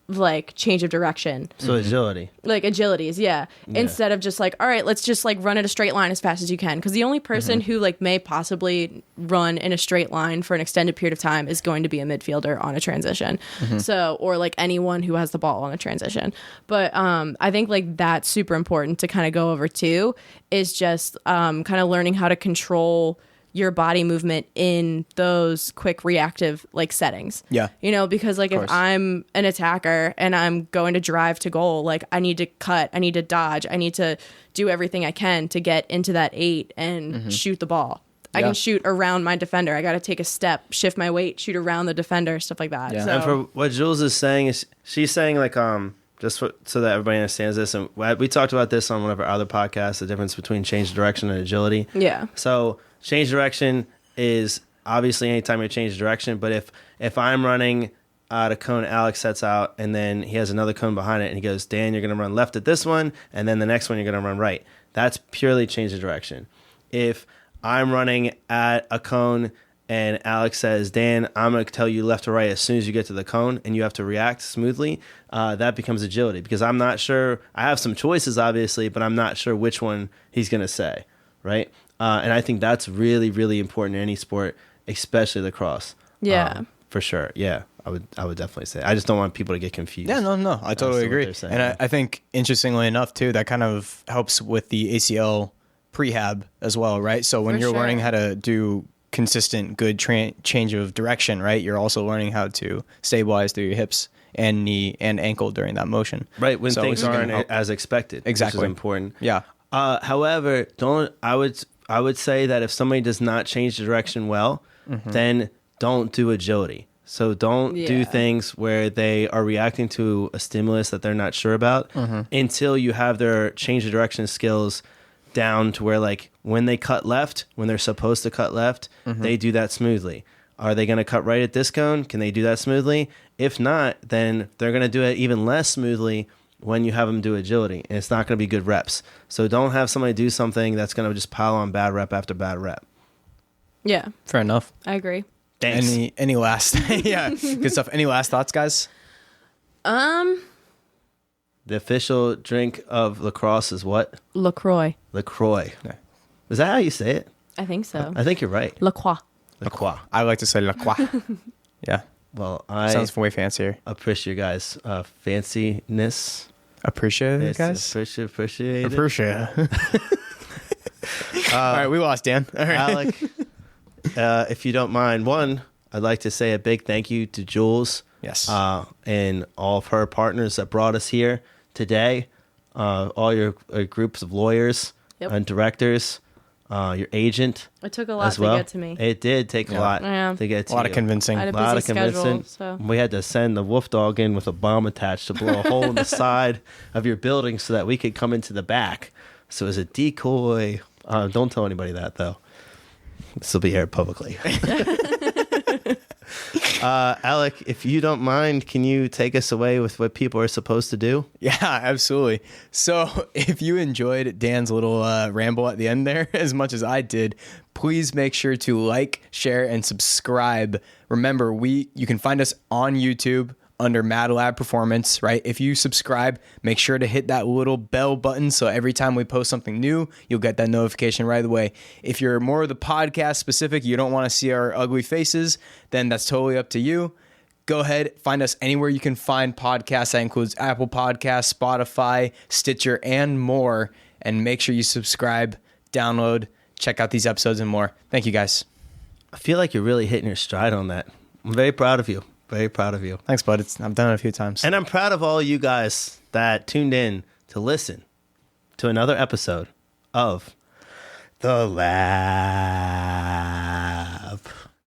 like change of direction. So agility. Like agilities, yeah. Instead of just like, all right, let's just like run in a straight line as fast as you can. Because the only person who like may possibly run in a straight line for an extended period of time is going to be a midfielder on a transition. So, or like anyone who has the ball on a transition. But I think like that's super important to kind of go over too, is just kind of learning how to control your body movement in those quick reactive like settings. Yeah. Because like if course. I'm an attacker and I'm going to drive to goal, like I need to cut, I need to dodge, I need to do everything I can to get into that 8 and shoot the ball. I Yeah. can shoot around my defender. I got to take a step, shift my weight, shoot around the defender, stuff like that. Yeah. So, And for what Giules is saying is she's saying like so that everybody understands this, and we talked about this on one of our other podcasts, the difference between change of direction and agility. yeah. So change direction is obviously anytime you change direction, but if I'm running at a cone, Alec sets out, and then he has another cone behind it, and he goes, Dan, you're going to run left at this one, and then the next one you're going to run right. That's purely change of direction. If I'm running at a cone and Alec says, Dan, I'm going to tell you left or right as soon as you get to the cone, and you have to react smoothly, that becomes agility, because I'm not sure. I have some choices, obviously, but I'm not sure which one he's going to say, right? And I think that's really, really important in any sport, especially lacrosse. Yeah. For sure. Yeah, I would definitely say. I just don't want people to get confused. Yeah, no, I totally what agree. they're saying. And I think, interestingly enough, too, that kind of helps with the ACL prehab as well, right? So when For you're sure. learning how to do consistent, good change of direction, right, you're also learning how to stabilize through your hips and knee and ankle during that motion. Right, when So things it's gonna aren't help. as expected. Exactly. Which is important. Yeah. However, I would say that if somebody does not change the direction well, then don't do agility. So don't do Yeah. things where they are reacting to a stimulus that they're not sure about until you have their change of direction skills down to where, like, when they cut left, when they're supposed to cut left, they do that smoothly. Are they going to cut right at this cone? Can they do that smoothly? If not, then they're going to do it even less smoothly when you have them do agility, and it's not going to be good reps. So don't have somebody do something that's going to just pile on bad rep after bad rep. Yeah. Fair enough. I agree. Thanks. Any last good stuff. Any last thoughts, guys? The official drink of lacrosse is what? LaCroix. LaCroix. Yeah. Is that how you say it? I think so. I think you're right. LaCroix. LaCroix. I like to say La Croix. Yeah. Well, I Sounds way fancier. appreciate your guys' fanciness. Appreciate it, It's guys. appreciate it. Appreciate it. All right, we lost Dan. All right. Alec, if you don't mind, I'd like to say a big thank you to Giules. Yes. And all of her partners that brought us here today. All your groups of lawyers Yep. and directors, your agent It took a lot as to well. get to me. It did take a Yeah. lot Yeah. to get to A lot of you. convincing. I had a A lot busy of convincing. schedule, so We had to send the wolf dog in with a bomb attached to blow a hole in the side of your building so that we could come into the back. So it was a decoy. Don't tell anybody that, though. This will be aired publicly. Alec, if you don't mind, can you take us away with what people are supposed to do? Yeah, absolutely. So if you enjoyed Dan's little ramble at the end there as much as I did, please make sure to like, share, and subscribe. Remember, you can find us on YouTube under MadLab Performance, right? If you subscribe, make sure to hit that little bell button so every time we post something new, you'll get that notification right away. If you're more of the podcast specific, you don't want to see our ugly faces, then that's totally up to you. Go ahead, find us anywhere you can find podcasts. That includes Apple Podcasts, Spotify, Stitcher, and more. And make sure you subscribe, download, check out these episodes and more. Thank you, guys. I feel like you're really hitting your stride on that. I'm very proud of you. Very proud of you. Thanks, bud. I've done it a few times. And I'm proud of all you guys that tuned in to listen to another episode of The Lab.